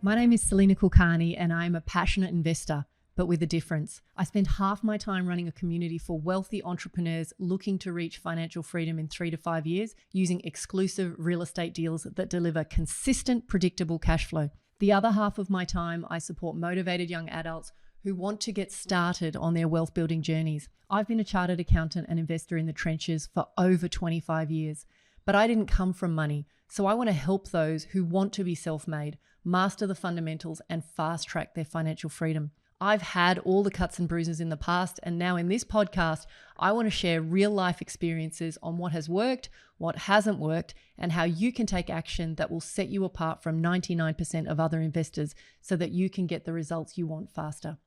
My name is Selena Kulkarni and I'm a passionate investor, but with a difference. I spend half my time running a community for wealthy entrepreneurs looking to reach financial freedom in 3 to 5 years using exclusive real estate deals that deliver consistent, predictable cash flow. The other half of my time, I support motivated young adults who want to get started on their wealth building journeys. I've been a chartered accountant and investor in the trenches for over 25 years, but I didn't come from money. So I want to help those who want to be self-made, master the fundamentals, and fast track their financial freedom. I've had all the cuts and bruises in the past, and now in this podcast, I want to share real life experiences on what has worked, what hasn't worked, and how you can take action that will set you apart from 99% of other investors so that you can get the results you want faster.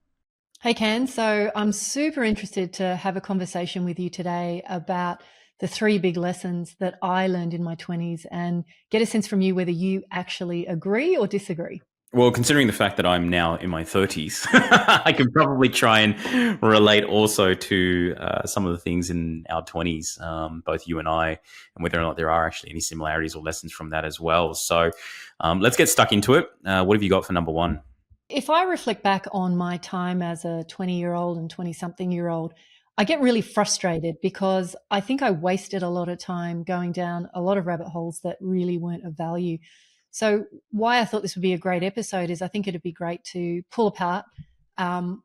Hey, Ken. So I'm super interested to have a conversation with you today about the 3 big lessons that I learned in my 20s and get a sense from you whether you actually agree or disagree. Well, considering the fact that I'm now in my 30s, I can probably try and relate also to some of the things in our 20s, both you and I, and whether or not there are actually any similarities or lessons from that as well. So let's get stuck into it. What have you got for number 1? If I reflect back on my time as a 20-year-old and 20-something-year-old, I get really frustrated because I think I wasted a lot of time going down a lot of rabbit holes that really weren't of value. So why I thought this would be a great episode is I think it'd be great to pull apart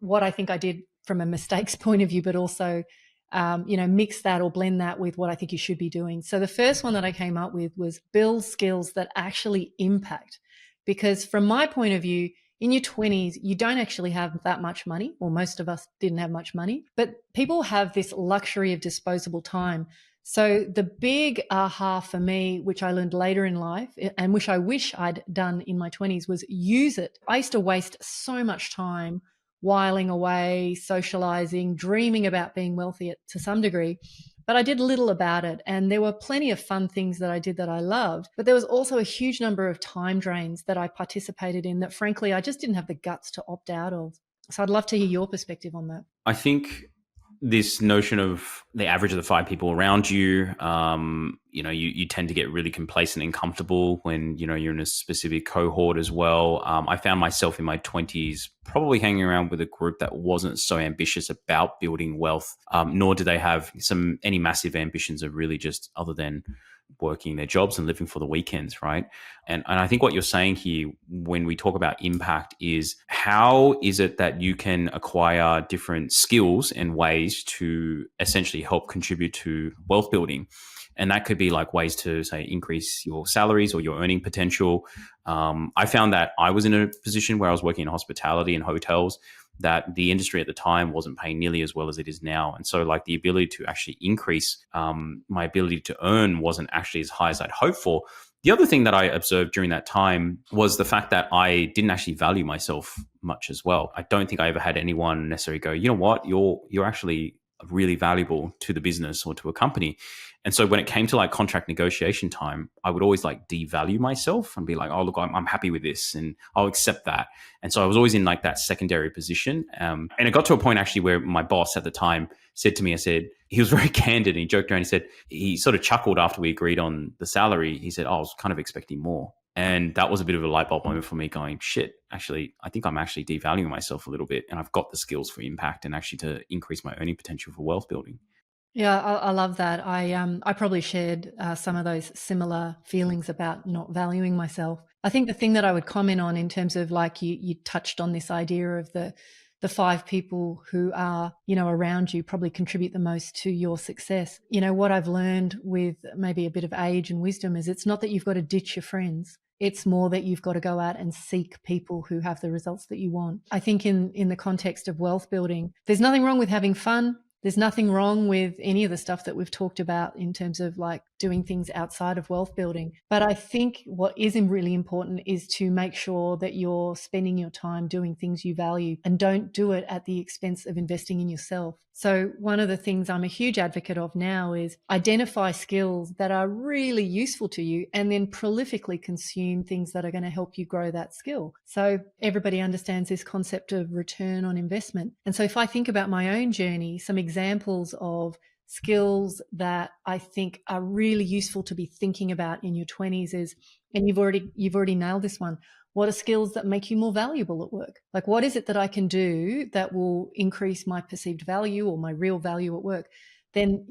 what I think I did from a mistakes point of view, but also, mix that or blend that with what I think you should be doing. So the first one that I came up with was build skills that actually impact. Because from my point of view, in your 20s, you don't actually have that much money, or most of us didn't have much money, but people have this luxury of disposable time. So the big aha for me, which I learned later in life and which I wish I'd done in my 20s, was use it. I used to waste so much time whiling away, socializing, dreaming about being wealthy to some degree, but I did little about it. And there were plenty of fun things that I did that I loved, but there was also a huge number of time drains that I participated in that, frankly, I just didn't have the guts to opt out of. So I'd love to hear your perspective on that. I think this notion of the average of the 5 people around you, you tend to get really complacent and comfortable when, you're in a specific cohort as well. I found myself in my 20s probably hanging around with a group that wasn't so ambitious about building wealth, nor do they have any massive ambitions of really just other than working their jobs and living for the weekends, right? And I think what you're saying here when we talk about impact is how is it that you can acquire different skills and ways to essentially help contribute to wealth building. And that could be like ways to, say, increase your salaries or your earning potential. I found that I was in a position where I was working in hospitality and hotels, that the industry at the time wasn't paying nearly as well as it is now. And so like the ability to actually increase my ability to earn wasn't actually as high as I'd hoped for. The other thing that I observed during that time was the fact that I didn't actually value myself much as well. I don't think I ever had anyone necessarily go, you know what, you're actually really valuable to the business or to a company. And so when it came to like contract negotiation time, I would always like devalue myself and be like, oh, look, I'm happy with this and I'll accept that. And so I was always in like that secondary position. And it got to a point actually where my boss at the time said to me, he was very candid and he joked around. He sort of chuckled after we agreed on the salary. He said, oh, I was kind of expecting more. And that was a bit of a light bulb moment for me going, shit, actually, I think I'm actually devaluing myself a little bit. And I've got the skills for impact and actually to increase my earning potential for wealth building. Yeah, I love that. I probably shared some of those similar feelings about not valuing myself. I think the thing that I would comment on in terms of like you touched on this idea of the 5 people who are, around you probably contribute the most to your success. What I've learned with maybe a bit of age and wisdom is it's not that you've got to ditch your friends. It's more that you've got to go out and seek people who have the results that you want. I think in the context of wealth building, there's nothing wrong with having fun. There's nothing wrong with any of the stuff that we've talked about in terms of like doing things outside of wealth building. But I think what is really important is to make sure that you're spending your time doing things you value and don't do it at the expense of investing in yourself. So one of the things I'm a huge advocate of now is identify skills that are really useful to you and then prolifically consume things that are going to help you grow that skill. So everybody understands this concept of return on investment. And so if I think about my own journey, some examples of skills that I think are really useful to be thinking about in your 20s is, and you've already nailed this one, What are skills that make you more valuable at work? Like, what is it that I can do that will increase my perceived value or my real value at work? Then,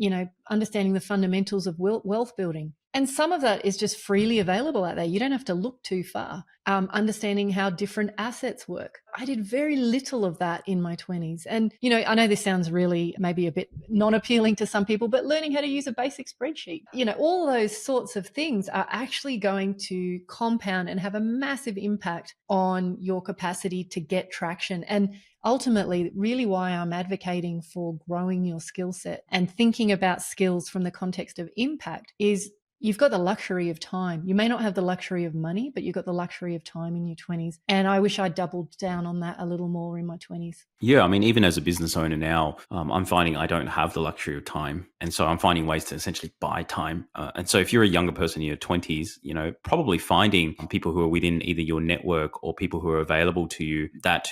understanding the fundamentals of wealth building. And some of that is just freely available out there. You don't have to look too far. Understanding how different assets work. I did very little of that in my 20s. And, I know this sounds really maybe a bit non-appealing to some people, but learning how to use a basic spreadsheet, all those sorts of things are actually going to compound and have a massive impact on your capacity to get traction. And ultimately, really why I'm advocating for growing your skill set and thinking about skills from the context of impact is you've got the luxury of time. You may not have the luxury of money, but you've got the luxury of time in your 20s. And I wish I'd doubled down on that a little more in my 20s. Yeah, I mean, even as a business owner now, I'm finding I don't have the luxury of time. And so I'm finding ways to essentially buy time. And so if you're a younger person in your 20s, probably finding people who are within either your network or people who are available to you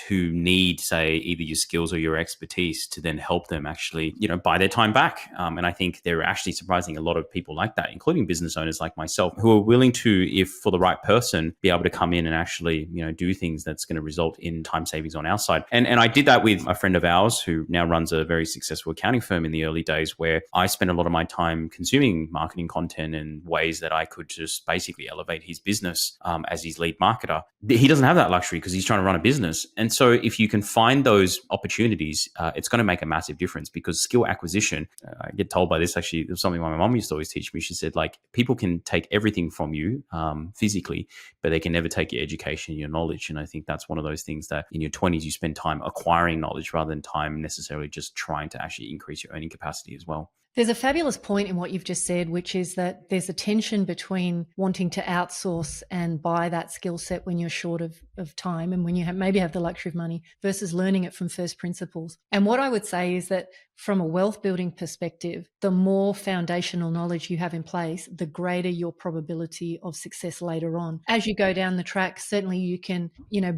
who need, say, either your skills or your expertise to then help them actually, buy their time back. And I think they're actually surprising a lot of people like that, including business owners like myself, who are willing to, if for the right person, be able to come in and actually, do things that's going to result in time savings on our side. And I did that with a friend of ours who now runs a very successful accounting firm in the early days, where I spent a lot of my time consuming marketing content in ways that I could just basically elevate his business as his lead marketer. He doesn't have that luxury because he's trying to run a business. And so if you can find those opportunities, it's going to make a massive difference, because skill acquisition, I get told by this, actually, it was something my mom used to always teach me. She said, like, people can take everything from you physically, but they can never take your education, your knowledge. And I think that's one of those things that in your 20s, you spend time acquiring knowledge rather than time necessarily just trying to actually increase your earning capacity as well. There's a fabulous point in what you've just said, which is that there's a tension between wanting to outsource and buy that skill set when you're short of time and when you maybe have the luxury of money, versus learning it from first principles. And what I would say is that from a wealth building perspective, the more foundational knowledge you have in place, the greater your probability of success later on. As you go down the track, certainly you can,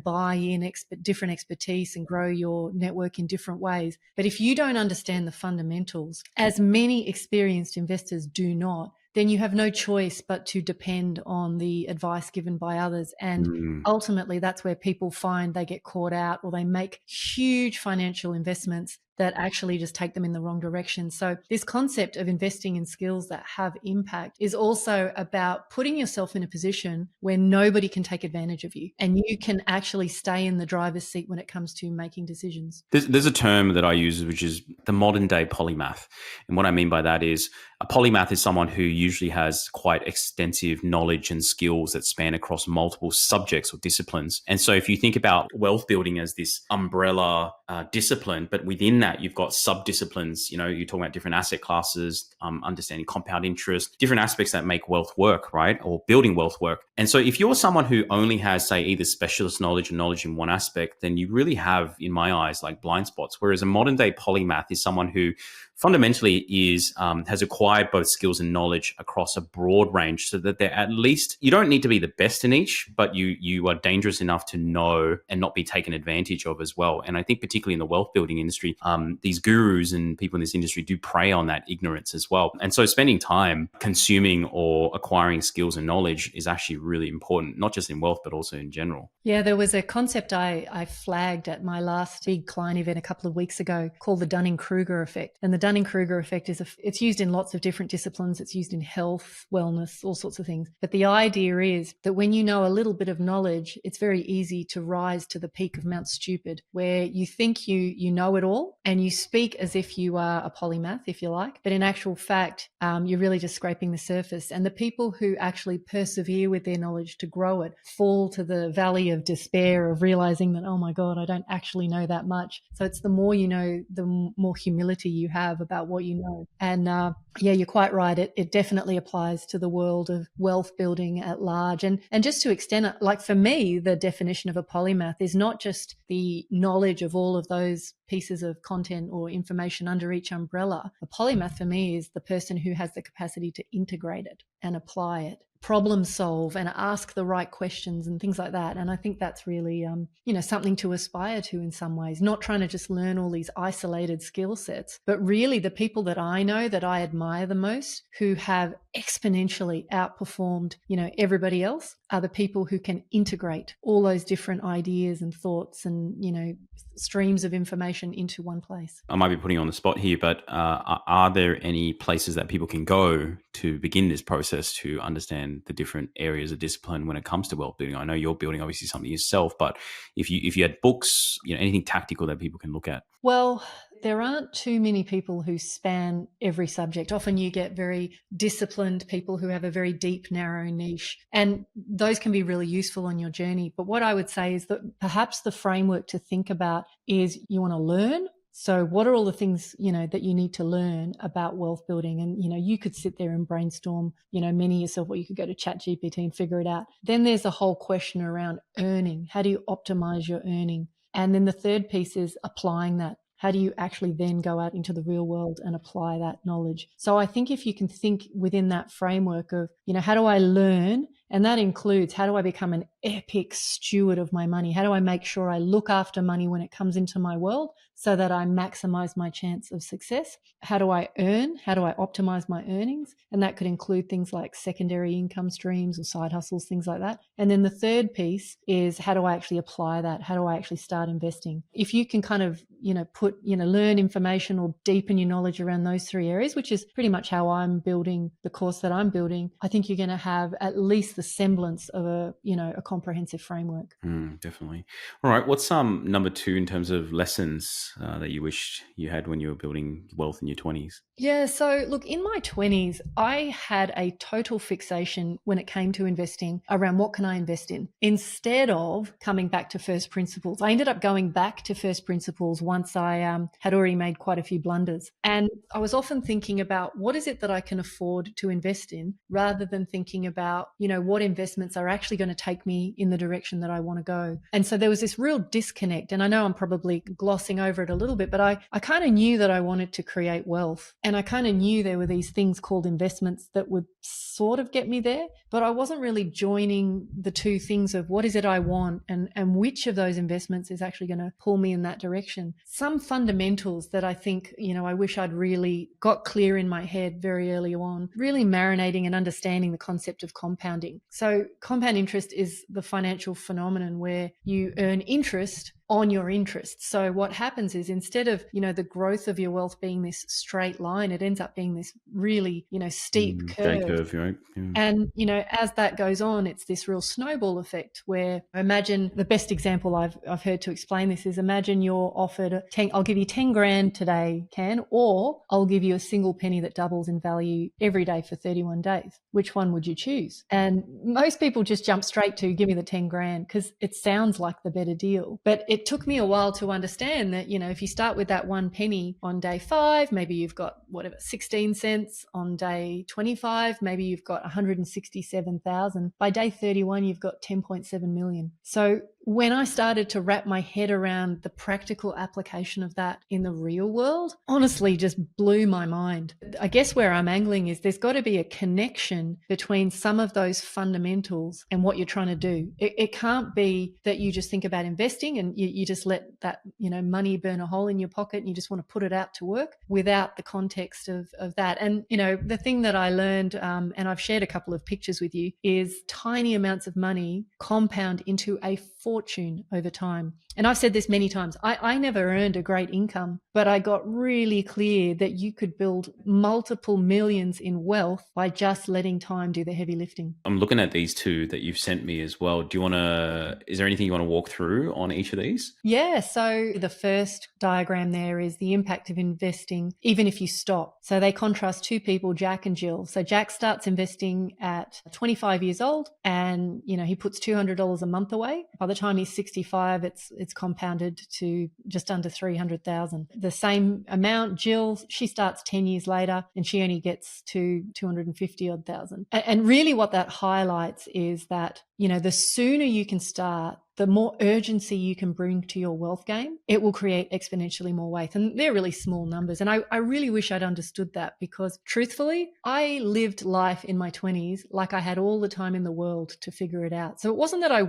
buy in different expertise and grow your network in different ways. But if you don't understand the fundamentals, as many experienced investors do not, then you have no choice but to depend on the advice given by others. And ultimately, that's where people find they get caught out, or they make huge financial investments that actually just take them in the wrong direction. So this concept of investing in skills that have impact is also about putting yourself in a position where nobody can take advantage of you, and you can actually stay in the driver's seat when it comes to making decisions. There's a term that I use, which is the modern day polymath. And what I mean by that is a polymath is someone who usually has quite extensive knowledge and skills that span across multiple subjects or disciplines. And so if you think about wealth building as this umbrella discipline, but within that, you've got sub-disciplines. You're talking about different asset classes, understanding compound interest, different aspects that make wealth work, right? Or building wealth work. And so if you're someone who only has, say, either specialist knowledge or knowledge in one aspect, then you really have, in my eyes, like blind spots. Whereas a modern day polymath is someone who fundamentally has acquired both skills and knowledge across a broad range, so that they're at least, you don't need to be the best in each, but you are dangerous enough to know and not be taken advantage of as well. And I think particularly in the wealth building industry, these gurus and people in this industry do prey on that ignorance as well. And so spending time consuming or acquiring skills and knowledge is actually really important, not just in wealth, but also in general. Yeah, there was a concept I flagged at my last big client event a couple of weeks ago called the Dunning-Kruger effect. And the Dunning-Kruger effect it's used in lots of different disciplines. It's used in health, wellness, all sorts of things. But the idea is that when you know a little bit of knowledge, it's very easy to rise to the peak of Mount Stupid, where you think you know it all and you speak as if you are a polymath, if you like. But in actual fact, you're really just scraping the surface. And the people who actually persevere with their knowledge to grow it fall to the valley of despair of realizing that, oh my God, I don't actually know that much. So it's the more you know, the more humility you have about what you know. And yeah, you're quite right. It definitely applies to the world of wealth building at large. And just to extend it, like for me, the definition of a polymath is not just the knowledge of all of those pieces of content or information under each umbrella. A polymath for me is the person who has the capacity to integrate it and apply it, problem solve and ask the right questions and things like that. And I think that's really, something to aspire to in some ways, not trying to just learn all these isolated skill sets, but really the people that I know that I admire the most, who have exponentially outperformed, everybody else are the people who can integrate all those different ideas and thoughts and, streams of information into one place. I might be putting you on the spot here, but are there any places that people can go to begin this process to understand the different areas of discipline when it comes to wealth building? I know you're building obviously something yourself, but if you had books, anything tactical that people can look at. Well, there aren't too many people who span every subject. Often you get very disciplined people who have a very deep, narrow niche, and those can be really useful on your journey. But what I would say is that perhaps the framework to think about is you want to learn. So what are all the things, that you need to learn about wealth building? And, you could sit there and brainstorm, many yourself, or you could go to ChatGPT and figure it out. Then there's a whole question around earning. How do you optimize your earning? And then the third piece is applying that. How do you actually then go out into the real world and apply that knowledge? So I think if you can think within that framework of, how do I learn? And that includes, how do I become an epic steward of my money? How do I make sure I look after money when it comes into my world so that I maximize my chance of success? How do I earn? How do I optimize my earnings? And that could include things like secondary income streams or side hustles, things like that. And then the third piece is, how do I actually apply that? How do I actually start investing? If you can kind of, learn information or deepen your knowledge around those three areas, which is pretty much how I'm building the course that I'm building, I think you're going to have at least the semblance of a comprehensive framework. Definitely. All right. What's number 2 in terms of lessons that you wished you had when you were building wealth in your 20s? Yeah. So look, in my 20s, I had a total fixation when it came to investing around what can I invest in instead of coming back to first principles. I ended up going back to first principles once I had already made quite a few blunders. And I was often thinking about what is it that I can afford to invest in rather than thinking about, what investments are actually going to take me in the direction that I want to go. And so there was this real disconnect. And I know I'm probably glossing over it a little bit, but I kind of knew that I wanted to create wealth. And I kind of knew there were these things called investments that would sort of get me there, but I wasn't really joining the two things of what is it I want and which of those investments is actually going to pull me in that direction. Some fundamentals that I think, I wish I'd really got clear in my head very early on, really marinating and understanding the concept of compounding. So compound interest is the financial phenomenon where you earn interest on your interest. So what happens is instead of, the growth of your wealth being this straight line, it ends up being this really, steep curve. J-curve, right? Yeah. And, as that goes on, it's this real snowball effect where imagine the best example I've heard to explain this is imagine you're offered I'll give you 10 grand today, or I'll give you a single penny that doubles in value every day for 31 days. Which one would you choose? And most people just jump straight to give me the 10 grand because it sounds like the better deal. But it took me a while to understand that, if you start with that 1 penny on day 5, maybe you've got 16 cents on day 25, maybe you've got 167,000. By day 31, you've got 10.7 million. So when I started to wrap my head around the practical application of that in the real world, honestly just blew my mind. I guess where I'm angling is there's got to be a connection between some of those fundamentals and what you're trying to do. It can't be that you just think about investing and you just let that, money burn a hole in your pocket and you just want to put it out to work without the context of that. And, the thing that I learned, and I've shared a couple of pictures with you, is tiny amounts of money compound into a fortune over time. And I've said this many times, I never earned a great income, but I got really clear that you could build multiple millions in wealth by just letting time do the heavy lifting. I'm looking at these two that you've sent me as well. Is there anything you want to walk through on each of these? Yeah. So the first diagram there is the impact of investing, even if you stop. So they contrast two people, Jack and Jill. So Jack starts investing at 25 years old and, he puts $200 a month away. By the time he's 65, it's compounded to just under 300,000. The same amount, Jill, she starts 10 years later and she only gets to 250 odd thousand. And really what that highlights is that, the sooner you can start, the more urgency you can bring to your wealth game, it will create exponentially more wealth. And they're really small numbers. And I really wish I'd understood that because truthfully, I lived life in my 20s like I had all the time in the world to figure it out. So it wasn't that I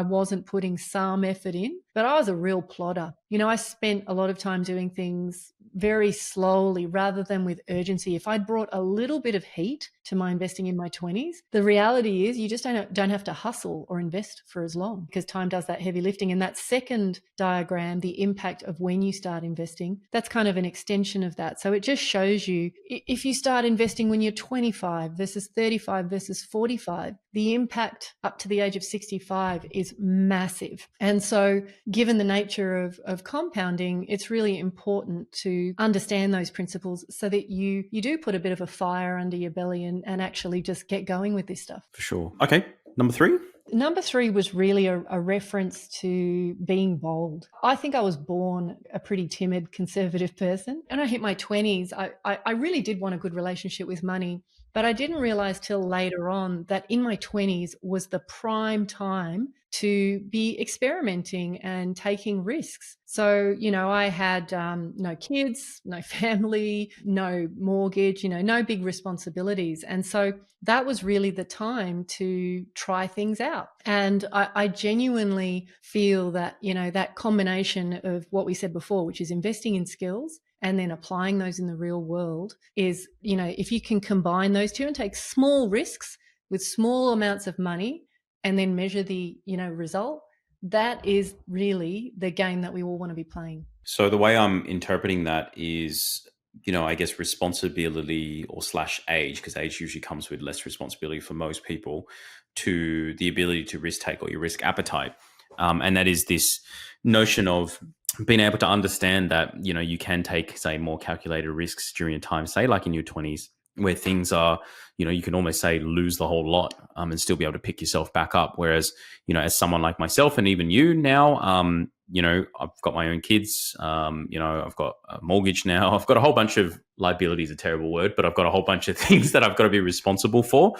wasn't putting some effort in, but I was a real plodder. I spent a lot of time doing things very slowly rather than with urgency. If I'd brought a little bit of heat to my investing in my 20s, the reality is you just don't have to hustle or invest for as long, because time does that heavy lifting. And that second diagram, the impact of when you start investing, that's kind of an extension of that. So it just shows you, if you start investing when you're 25 versus 35 versus 45, the impact up to the age of 65 is massive. And so given the nature of compounding, it's really important to understand those principles so that you do put a bit of a fire under your belly and actually just get going with this stuff. For sure. Okay. Number 3? Number 3 was really a reference to being bold. I think I was born a pretty timid, conservative person. And I hit my 20s, I really did want a good relationship with money, but I didn't realize till later on that in my 20s was the prime time to be experimenting and taking risks. So, I had no kids, no family, no mortgage, no big responsibilities. And so that was really the time to try things out. And I genuinely feel that, that combination of what we said before, which is investing in skills and then applying those in the real world, is, if you can combine those two and take small risks with small amounts of money and then measure the, result, that is really the game that we all want to be playing. So the way I'm interpreting that is, I guess responsibility or / age, because age usually comes with less responsibility for most people, to the ability to risk take or your risk appetite. And that is this notion of being able to understand that, you can take, say, more calculated risks during a time, say like in your 20s, where things are, you can almost say lose the whole lot and still be able to pick yourself back up. Whereas, as someone like myself and even you now, I've got my own kids, I've got a mortgage now. I've got a whole bunch of liabilities, a terrible word, but I've got a whole bunch of things that I've got to be responsible for.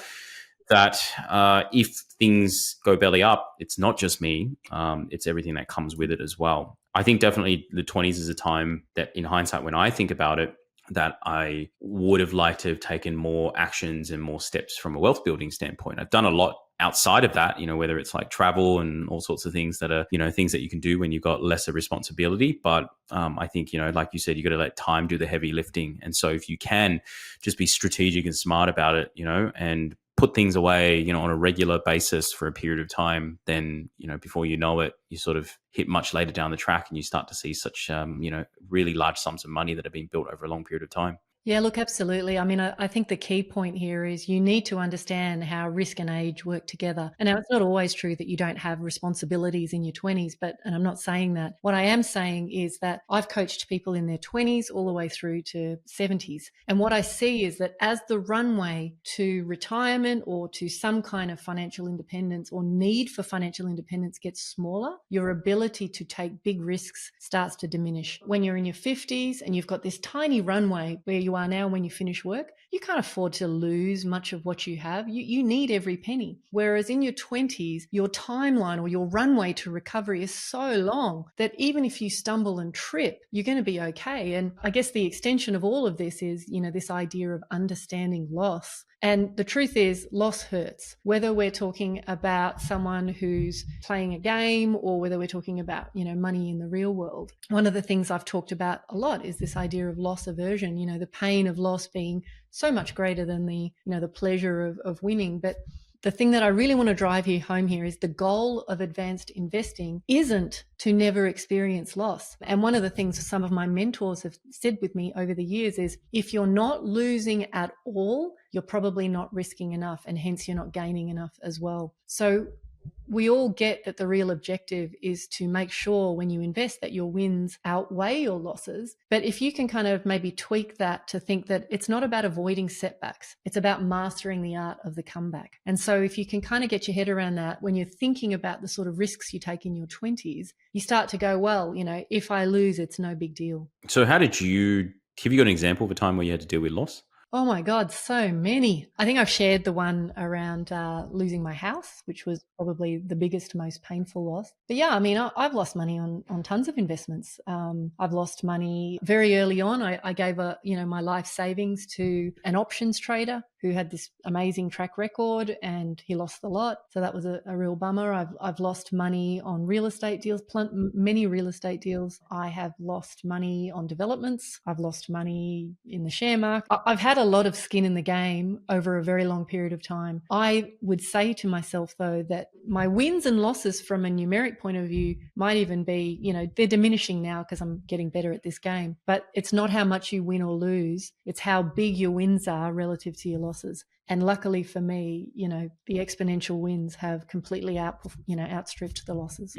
That if things go belly up, it's not just me, it's everything that comes with it as well. I think definitely the 20s is a time that, in hindsight, when I think about it, that I would have liked to have taken more actions and more steps from a wealth building standpoint. I've done a lot outside of that, whether it's like travel and all sorts of things that are, things that you can do when you've got lesser responsibility. But I think, like you said, you got to let time do the heavy lifting. And so if you can just be strategic and smart about it, and put things away, on a regular basis for a period of time, then, before you know it, you sort of hit much later down the track and you start to see such, really large sums of money that have been built over a long period of time. Yeah, look, absolutely. I mean, I think the key point here is you need to understand how risk and age work together. And now it's not always true that you don't have responsibilities in your 20s, and I'm not saying that. What I am saying is that I've coached people in their 20s all the way through to 70s. And what I see is that as the runway to retirement or to some kind of financial independence or need for financial independence gets smaller, your ability to take big risks starts to diminish. When you're in your 50s and you've got this tiny runway where you are now when you finish work, you can't afford to lose much of what you have. You need every penny. Whereas in your 20s, your timeline or your runway to recovery is so long that even if you stumble and trip, you're going to be okay. And I guess the extension of all of this is, this idea of understanding loss. And the truth is, loss hurts, whether we're talking about someone who's playing a game or whether we're talking about, money in the real world. One of the things I've talked about a lot is this idea of loss aversion, the pain of loss being so much greater than the pleasure of winning. But the thing that I really want to drive home here is the goal of advanced investing isn't to never experience loss. And one of the things some of my mentors have said with me over the years is, if you're not losing at all, you're probably not risking enough, and hence you're not gaining enough as well. So we all get that the real objective is to make sure when you invest that your wins outweigh your losses. But if you can kind of maybe tweak that to think that it's not about avoiding setbacks, it's about mastering the art of the comeback. And so if you can kind of get your head around that when you're thinking about the sort of risks you take in your 20s, you start to go, well, if I lose, it's no big deal. So have you got an example of a time where you had to deal with loss? Oh my God, so many. I think I've shared the one around losing my house, which was probably the biggest, most painful loss. But yeah, I mean, I've lost money on tons of investments. I've lost money very early on. I gave my life savings to an options trader who had this amazing track record, and he lost a lot. So that was a real bummer. I've lost money on real estate deals, many real estate deals. I have lost money on developments. I've lost money in the share market. I've had a lot of skin in the game over a very long period of time. I would say to myself, though, that my wins and losses from a numeric point of view might even be, they're diminishing now because I'm getting better at this game. But it's not how much you win or lose. It's how big your wins are relative to your losses. And luckily for me, the exponential wins have completely outstripped the losses.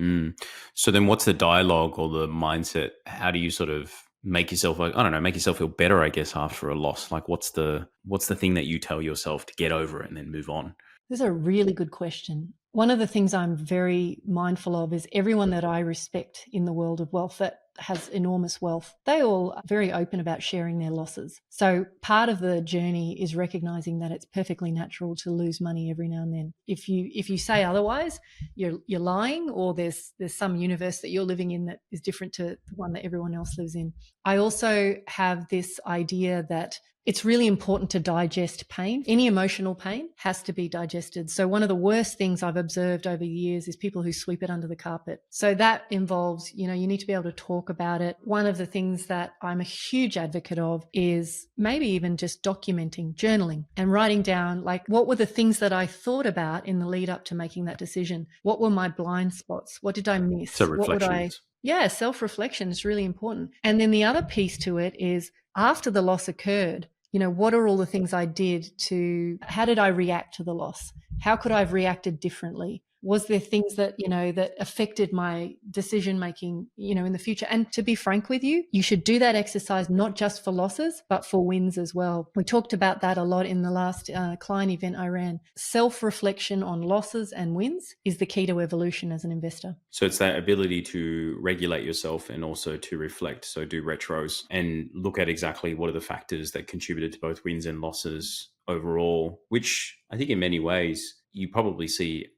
So then what's the dialogue or the mindset? How do you sort of make yourself make yourself feel better, I guess, after a loss? Like what's the thing that you tell yourself to get over it and then move on? This is a really good question. One of the things I'm very mindful of is everyone that I respect in the world of wealth that has enormous wealth, they all are very open about sharing their losses. So part of the journey is recognizing that it's perfectly natural to lose money every now and then. If you say otherwise, you're lying, or there's some universe that you're living in that is different to the one that everyone else lives in. I also have this idea that it's really important to digest pain. Any emotional pain has to be digested. So one of the worst things I've observed over the years is people who sweep it under the carpet. So that involves, you need to be able to talk about it. One of the things that I'm a huge advocate of is maybe even just documenting, journaling, and writing down, like, what were the things that I thought about in the lead up to making that decision? What were my blind spots? What did I miss? So reflections. Self-reflection is really important. And then the other piece to it is, after the loss occurred, what are all the things I did how did I react to the loss? How could I have reacted differently? Was there things that, that affected my decision-making, in the future? And to be frank with you, you should do that exercise, not just for losses, but for wins as well. We talked about that a lot in the last client event I ran. Self-reflection on losses and wins is the key to evolution as an investor. So it's that ability to regulate yourself and also to reflect. So do retros and look at exactly what are the factors that contributed to both wins and losses overall, which I think in many ways you probably see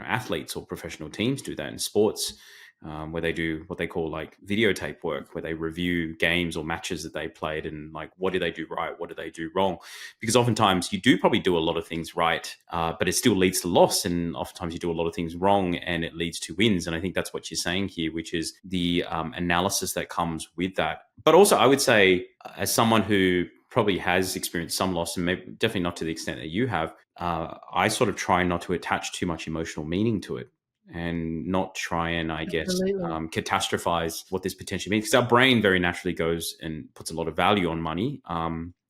athletes or professional teams do that in sports, where they do what they call like videotape work, where they review games or matches that they played and like, what did they do right? What did they do wrong? Because oftentimes you do probably do a lot of things right, but it still leads to loss. And oftentimes you do a lot of things wrong and it leads to wins. And I think that's what you're saying here, which is the analysis that comes with that. But also I would say, as someone who probably has experienced some loss, and maybe definitely not to the extent that you have, I sort of try not to attach too much emotional meaning to it and not try and, I guess, catastrophize what this potentially means. Because our brain very naturally goes and puts a lot of value on money.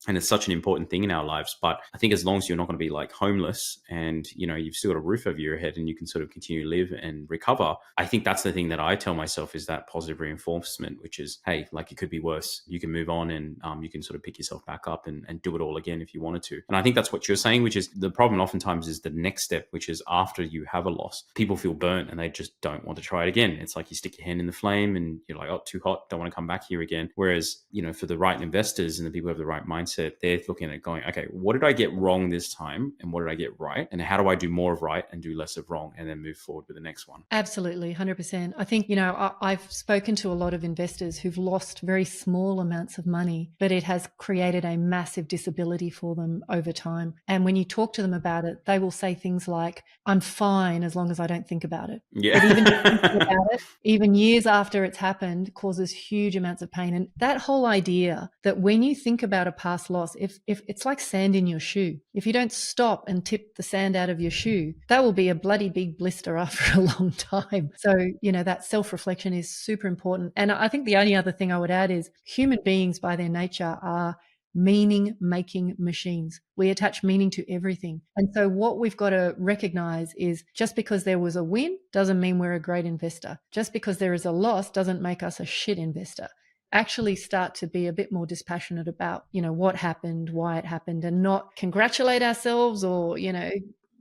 And it's such an important thing in our lives. But I think as long as you're not going to be like homeless and, you've still got a roof over your head and you can sort of continue to live and recover, I think that's the thing that I tell myself is that positive reinforcement, which is, hey, like it could be worse. You can move on and you can sort of pick yourself back up and do it all again if you wanted to. And I think that's what you're saying, which is the problem oftentimes is the next step, which is after you have a loss, people feel burnt and they just don't want to try it again. It's like you stick your hand in the flame and you're like, oh, too hot, don't want to come back here again. Whereas, for the right investors and the people who have the right mindset, they're looking at it going, okay, what did I get wrong this time? And what did I get right? And how do I do more of right and do less of wrong and then move forward with the next one? Absolutely, 100%. I think, I've spoken to a lot of investors who've lost very small amounts of money, but it has created a massive disability for them over time. And when you talk to them about it, they will say things like, I'm fine as long as I don't think about it. Yeah. But even thinking about it, even years after it's happened, causes huge amounts of pain. And that whole idea that when you think about a past loss, if it's like sand in your shoe, if you don't stop and tip the sand out of your shoe, that will be a bloody big blister after a long time. So, that self-reflection is super important. And I think the only other thing I would add is human beings by their nature are meaning-making machines. We attach meaning to everything. And so what we've got to recognize is just because there was a win doesn't mean we're a great investor. Just because there is a loss doesn't make us a shit investor. Actually start to be a bit more dispassionate about, what happened, why it happened, and not congratulate ourselves or,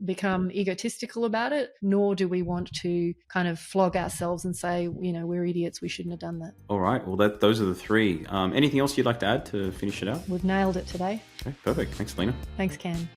become egotistical about it, nor do we want to kind of flog ourselves and say, we're idiots, we shouldn't have done that. All right. Well, those are the three. Anything else you'd like to add to finish it out? We've nailed it today. Okay, perfect. Thanks, Lena. Thanks, Cam.